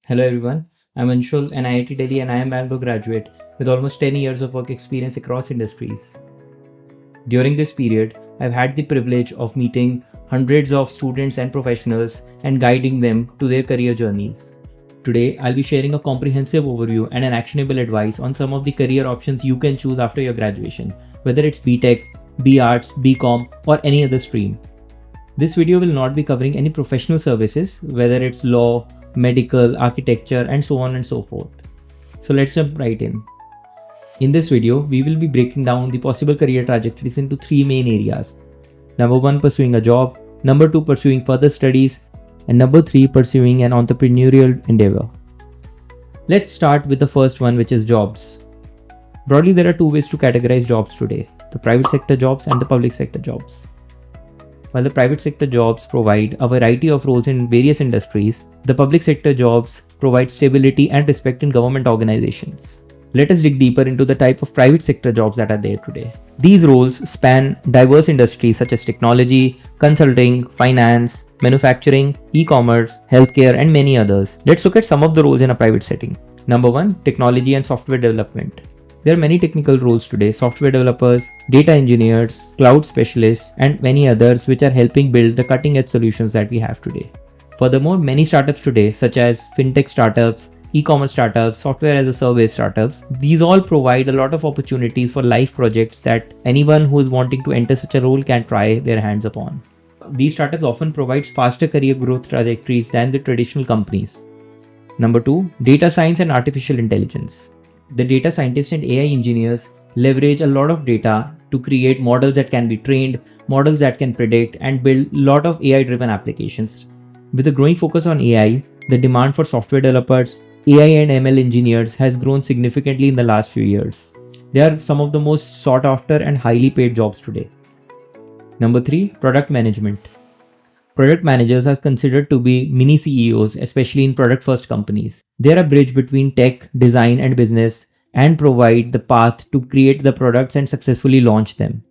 Hello everyone, I'm Anshul, an IIT Delhi and IIM Bangalore graduate with almost 10 years of work experience across industries. During this period, I've had the privilege of meeting hundreds of students and professionals and guiding them to their career journeys. Today, I'll be sharing a comprehensive overview and an actionable advice on some of the career options you can choose after your graduation, whether it's BTech, B-Arts, BCom, or any other stream. This video will not be covering any professional services, whether it's law, medical, architecture, and so on and so forth. So let's jump right in. In this video, we will be breaking down the possible career trajectories into three main areas. Number 1, pursuing a job. Number 2, pursuing further studies. And number 3, pursuing an entrepreneurial endeavor. Let's start with the first one, which is jobs. Broadly, there are two ways to categorize jobs today: the private sector jobs and the public sector jobs. While the private sector jobs provide a variety of roles in various industries, the public sector jobs provide stability and respect in government organizations. Let us dig deeper into the type of private sector jobs that are there today. These roles span diverse industries such as technology, consulting, finance, manufacturing, e-commerce, healthcare, and many others. Let's look at some of the roles in a private setting. Number 1, technology and software development. There are many technical roles today: software developers, data engineers, cloud specialists, and many others which are helping build the cutting-edge solutions that we have today. Furthermore, many startups today, such as fintech startups, e-commerce startups, software as a service startups, these all provide a lot of opportunities for live projects that anyone who is wanting to enter such a role can try their hands upon. These startups often provide faster career growth trajectories than the traditional companies. Number 2, data science and artificial intelligence. The data scientists and AI engineers leverage a lot of data to create models that can be trained, models that can predict, and build a lot of AI-driven applications. With a growing focus on AI, the demand for software developers, AI and ML engineers has grown significantly in the last few years. They are some of the most sought after and highly paid jobs today. Number 3, product management. Product managers are considered to be mini CEOs, especially in product-first companies. They are a bridge between tech, design, and business and provide the path to create the products and successfully launch them.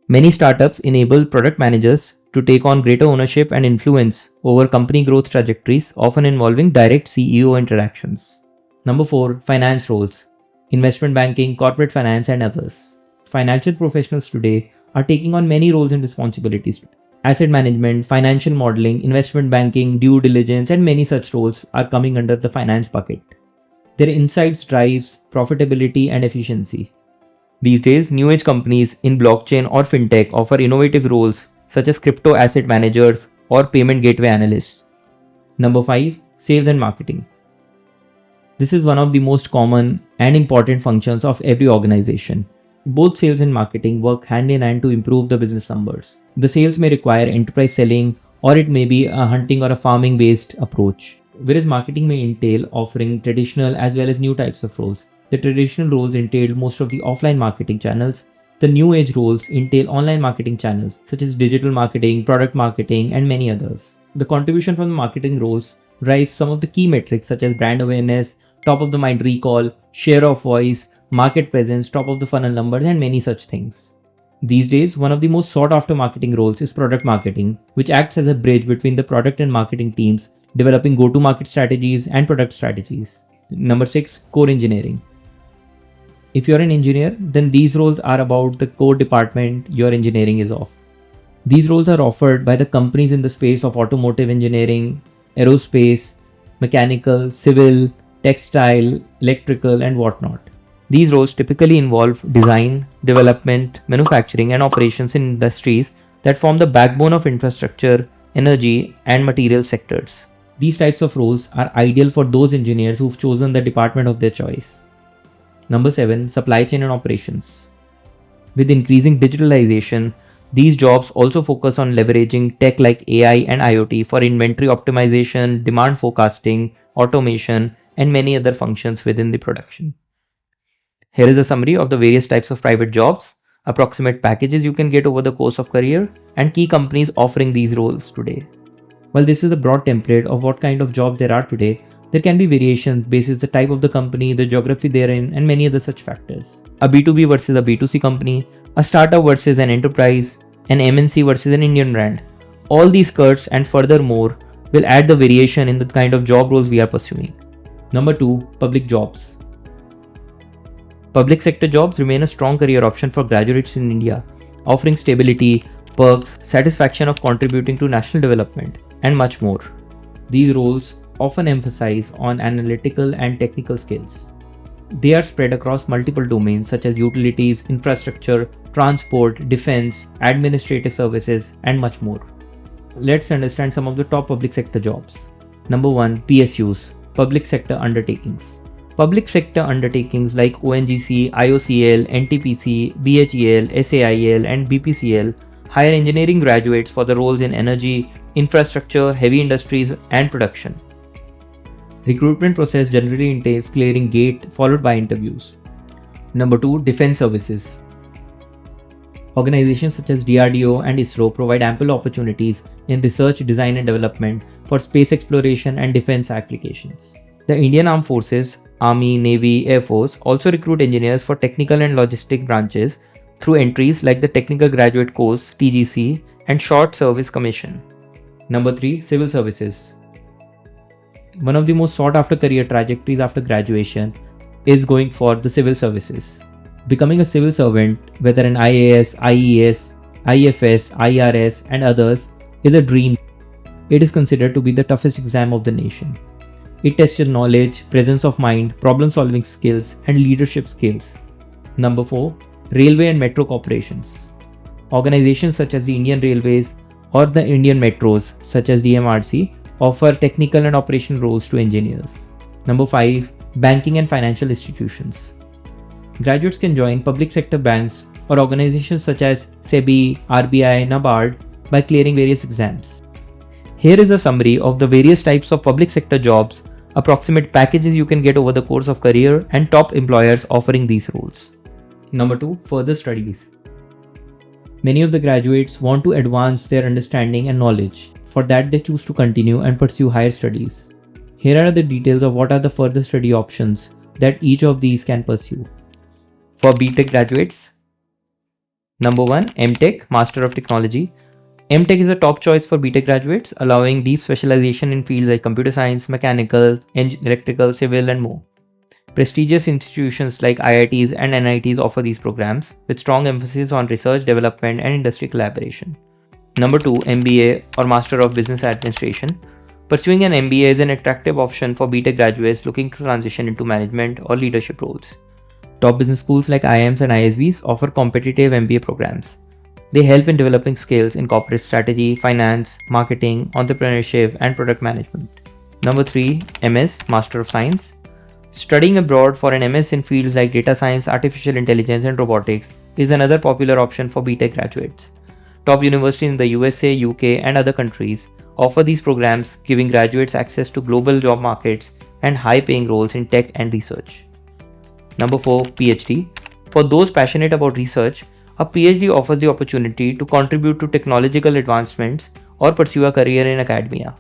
Many startups enable product managers to take on greater ownership and influence over company growth trajectories, often involving direct CEO interactions. Number 4, finance roles. Investment banking, corporate finance, and others. Financial professionals today are taking on many roles and responsibilities. Asset management, financial modeling, investment banking, due diligence, and many such roles are coming under the finance bucket. Their insights drives profitability and efficiency. These days, new age companies in blockchain or fintech offer innovative roles such as crypto asset managers or payment gateway analysts. Number 5, sales and marketing. This is one of the most common and important functions of every organization. Both sales and marketing work hand in hand to improve the business numbers. The sales may require enterprise selling, or it may be a hunting or a farming based approach, whereas marketing may entail offering traditional as well as new types of roles. The traditional roles entail most of the offline marketing channels. The new age roles entail online marketing channels such as digital marketing, product marketing, and many others. The contribution from the marketing roles drives some of the key metrics such as brand awareness, top of the mind recall, share of voice, market presence, top of the funnel numbers, and many such things. These days, one of the most sought after marketing roles is product marketing, which acts as a bridge between the product and marketing teams, developing go-to-market strategies and product strategies. Number 6, core engineering. If you're an engineer, then these roles are about the core department your engineering is of. These roles are offered by the companies in the space of automotive engineering, aerospace, mechanical, civil, textile, electrical, and whatnot. These roles typically involve design, development, manufacturing, and operations in industries that form the backbone of infrastructure, energy, and material sectors. These types of roles are ideal for those engineers who've chosen the department of their choice. Number 7, supply chain and operations. With increasing digitalization, these jobs also focus on leveraging tech like AI and IoT for inventory optimization, demand forecasting, automation, and many other functions within the production. Here is a summary of the various types of private jobs, approximate packages you can get over the course of career, and key companies offering these roles today. While this is a broad template of what kind of jobs there are today, there can be variations based on the type of the company, the geography they're in, and many other such factors. A B2B versus a B2C company, a startup versus an enterprise, an MNC versus an Indian brand. All these skirts and furthermore will add the variation in the kind of job roles we are pursuing. Number 2. Public jobs. Public sector jobs remain a strong career option for graduates in India, offering stability, perks, satisfaction of contributing to national development, and much more. These roles often emphasize on analytical and technical skills. They are spread across multiple domains such as utilities, infrastructure, transport, defense, administrative services, and much more. Let's understand some of the top public sector jobs. Number 1. PSUs, Public Sector Undertakings. Public sector undertakings like ONGC, IOCL, NTPC, BHEL, SAIL, and BPCL hire engineering graduates for the roles in energy, infrastructure, heavy industries, and production. Recruitment process generally entails clearing gate followed by interviews. Number 2. Defense services. Organizations such as DRDO and ISRO provide ample opportunities in research, design, and development for space exploration and defense applications. The Indian Armed Forces, Army, Navy, Air Force also recruit engineers for technical and logistic branches through entries like the Technical Graduate Course (TGC) and Short Service Commission. Number 3. Civil services. One of the most sought after career trajectories after graduation is going for the civil services. Becoming a civil servant, whether an IAS, IES, IFS, IRS, and others, is a dream. It is considered to be the toughest exam of the nation. It tests your knowledge, presence of mind, problem-solving skills, and leadership skills. Number 4. Railway and Metro Corporations. Organizations such as the Indian Railways or the Indian Metros, such as DMRC, offer technical and operational roles to engineers. Number 5. Banking and financial institutions. Graduates can join public sector banks or organizations such as SEBI, RBI, NABARD by clearing various exams. Here is a summary of the various types of public sector jobs, approximate packages you can get over the course of career, and top employers offering these roles. Number 2. Further studies. Many of the graduates want to advance their understanding and knowledge. For that, they choose to continue and pursue higher studies. Here are the details of what are the further study options that each of these can pursue. For BTech graduates, number 1. MTech, Master of Technology. MTech is a top choice for BTech graduates, allowing deep specialization in fields like computer science, mechanical, electrical, civil, and more. Prestigious institutions like IITs and NITs offer these programs, with strong emphasis on research, development, and industry collaboration. Number 2. MBA or Master of Business Administration. Pursuing an MBA is an attractive option for BTech graduates looking to transition into management or leadership roles. Top business schools like IIMs and ISBs offer competitive MBA programs. They help in developing skills in corporate strategy, finance, marketing, entrepreneurship, and product management. Number 3. MS, Master of Science. Studying abroad for an MS in fields like data science, artificial intelligence, and robotics is another popular option for BTech graduates. Top universities in the USA, UK, and other countries offer these programs, giving graduates access to global job markets and high-paying roles in tech and research. Number 4. PhD. For those passionate about research, a PhD offers the opportunity to contribute to technological advancements or pursue a career in academia.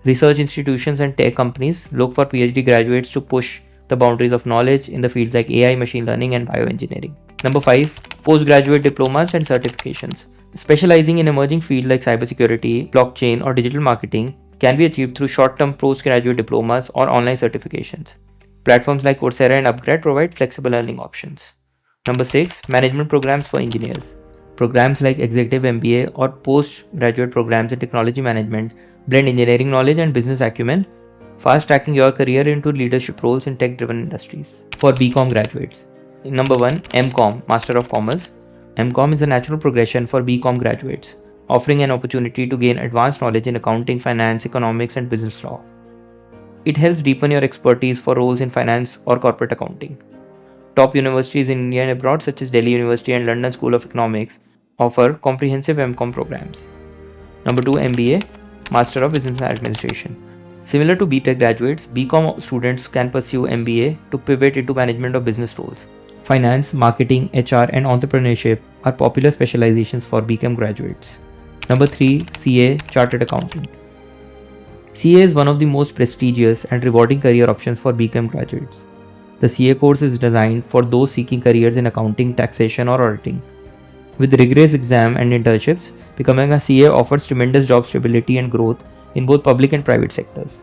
Research institutions and tech companies look for PhD graduates to push the boundaries of knowledge in the fields like AI, machine learning, and bioengineering. Number 5. Postgraduate diplomas and certifications. Specializing in emerging fields like cybersecurity, blockchain, or digital marketing can be achieved through short-term postgraduate diplomas or online certifications. Platforms like Coursera and Upgrad provide flexible learning options. Number 6. Management programs for engineers. Programs like Executive MBA or postgraduate programs in technology management blend engineering knowledge and business acumen, fast-tracking your career into leadership roles in tech-driven industries. For BCom graduates. Number 1. MCom, Master of Commerce. MCom is a natural progression for BCom graduates, offering an opportunity to gain advanced knowledge in accounting, finance, economics, and business law. It helps deepen your expertise for roles in finance or corporate accounting. Top universities in India and abroad such as Delhi University and London School of Economics offer comprehensive MCom programs. Number 2. MBA, Master of Business Administration. Similar to BTech graduates, BCom students can pursue MBA to pivot into management or business roles. Finance, marketing, HR, and entrepreneurship are popular specializations for BCom graduates. Number 3. CA, Chartered Accountant. CA is one of the most prestigious and rewarding career options for BCom graduates. The CA course is designed for those seeking careers in accounting, taxation, or auditing. With rigorous exam and internships, becoming a CA offers tremendous job stability and growth in both public and private sectors.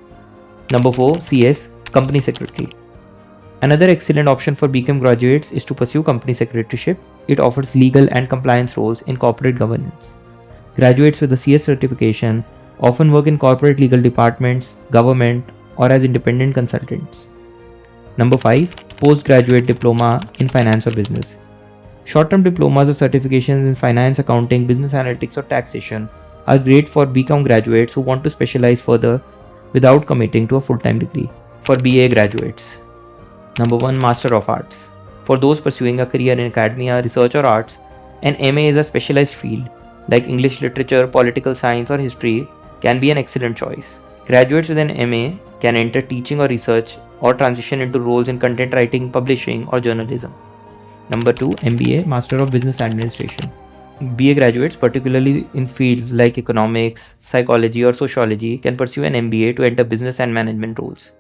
Number 4. CS, Company Secretary. Another excellent option for BCom graduates is to pursue company secretaryship. It offers legal and compliance roles in corporate governance. Graduates with a CS certification often work in corporate legal departments, government, or as independent consultants. Number 5. Postgraduate diploma in finance or business. Short-term diplomas or certifications in finance, accounting, business analytics, or taxation are great for BCom graduates who want to specialize further without committing to a full-time degree. For BA graduates. Number 1. Master of Arts. For those pursuing a career in academia, research, or arts, an MA is a specialized field like English literature, political science, or history can be an excellent choice. Graduates with an MA can enter teaching or research or transition into roles in content writing, publishing, or journalism. Number 2. MBA, Master of Business Administration. BA graduates, particularly in fields like economics, psychology, or sociology, can pursue an MBA to enter business and management roles.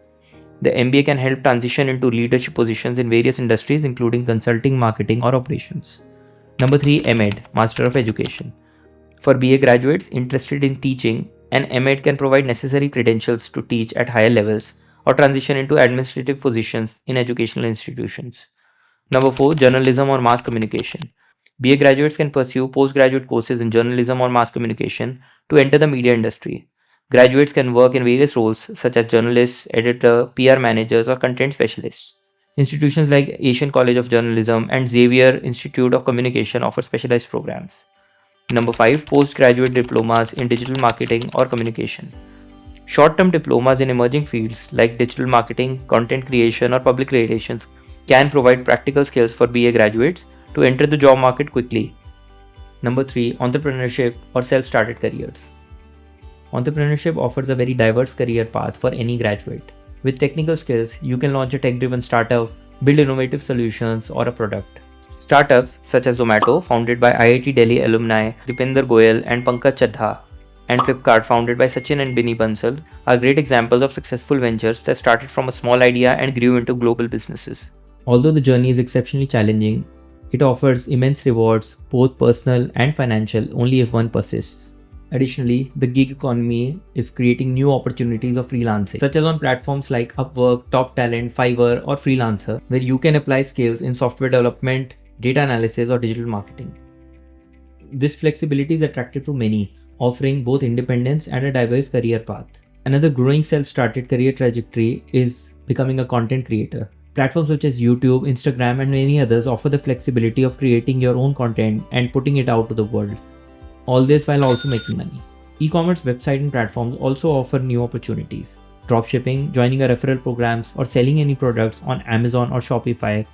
The MBA can help transition into leadership positions in various industries, including consulting, marketing, or operations. Number 3. MEd, Master of Education. For BA graduates interested in teaching, an MEd can provide necessary credentials to teach at higher levels or transition into administrative positions in educational institutions. Number 4. Journalism or mass communication. BA graduates can pursue postgraduate courses in journalism or mass communication to enter the media industry. Graduates can work in various roles such as journalists, editor, PR managers, or content specialists. Institutions like Asian College of Journalism and Xavier Institute of Communication offer specialized programs. Number 5. Postgraduate diplomas in digital marketing or communication. Short-term diplomas in emerging fields like digital marketing, content creation, or public relations can provide practical skills for BA graduates to enter the job market quickly. Number 3. Entrepreneurship or self-started careers. Entrepreneurship offers a very diverse career path for any graduate. With technical skills, you can launch a tech-driven startup, build innovative solutions, or a product. Startups such as Zomato, founded by IIT Delhi alumni Dipinder Goyal and Pankaj Chadha, and Flipkart, founded by Sachin and Binny Bansal, are great examples of successful ventures that started from a small idea and grew into global businesses. Although the journey is exceptionally challenging, it offers immense rewards, both personal and financial, only if one persists. Additionally, the gig economy is creating new opportunities of freelancing, such as on platforms like Upwork, Top Talent, Fiverr, or Freelancer, where you can apply skills in software development, data analysis, or digital marketing. This flexibility is attractive to many, offering both independence and a diverse career path. Another growing self-started career trajectory is becoming a content creator. Platforms such as YouTube, Instagram, and many others offer the flexibility of creating your own content and putting it out to the world. All this while also making money. E-commerce websites and platforms also offer new opportunities. Dropshipping, joining a referral programs, or selling any products on Amazon or Shopify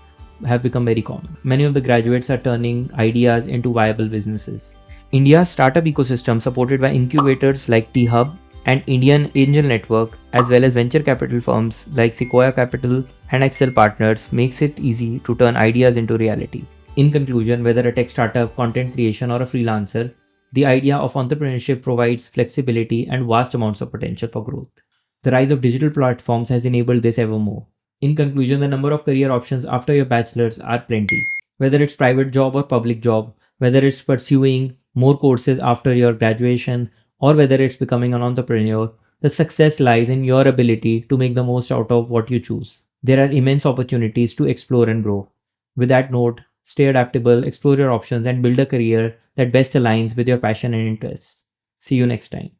have become very common. Many of the graduates are turning ideas into viable businesses. India's startup ecosystem, supported by incubators like T-Hub and Indian Angel Network, as well as venture capital firms like Sequoia Capital and Excel Partners, makes it easy to turn ideas into reality. In conclusion, whether a tech startup, content creation, or a freelancer, the idea of entrepreneurship provides flexibility and vast amounts of potential for growth. The rise of digital platforms has enabled this ever more. In conclusion, the number of career options after your bachelor's are plenty. Whether it's private job or public job, whether it's pursuing more courses after your graduation, or whether it's becoming an entrepreneur, the success lies in your ability to make the most out of what you choose. There are immense opportunities to explore and grow. With that note, stay adaptable, explore your options, and build a career that best aligns with your passion and interests. See you next time.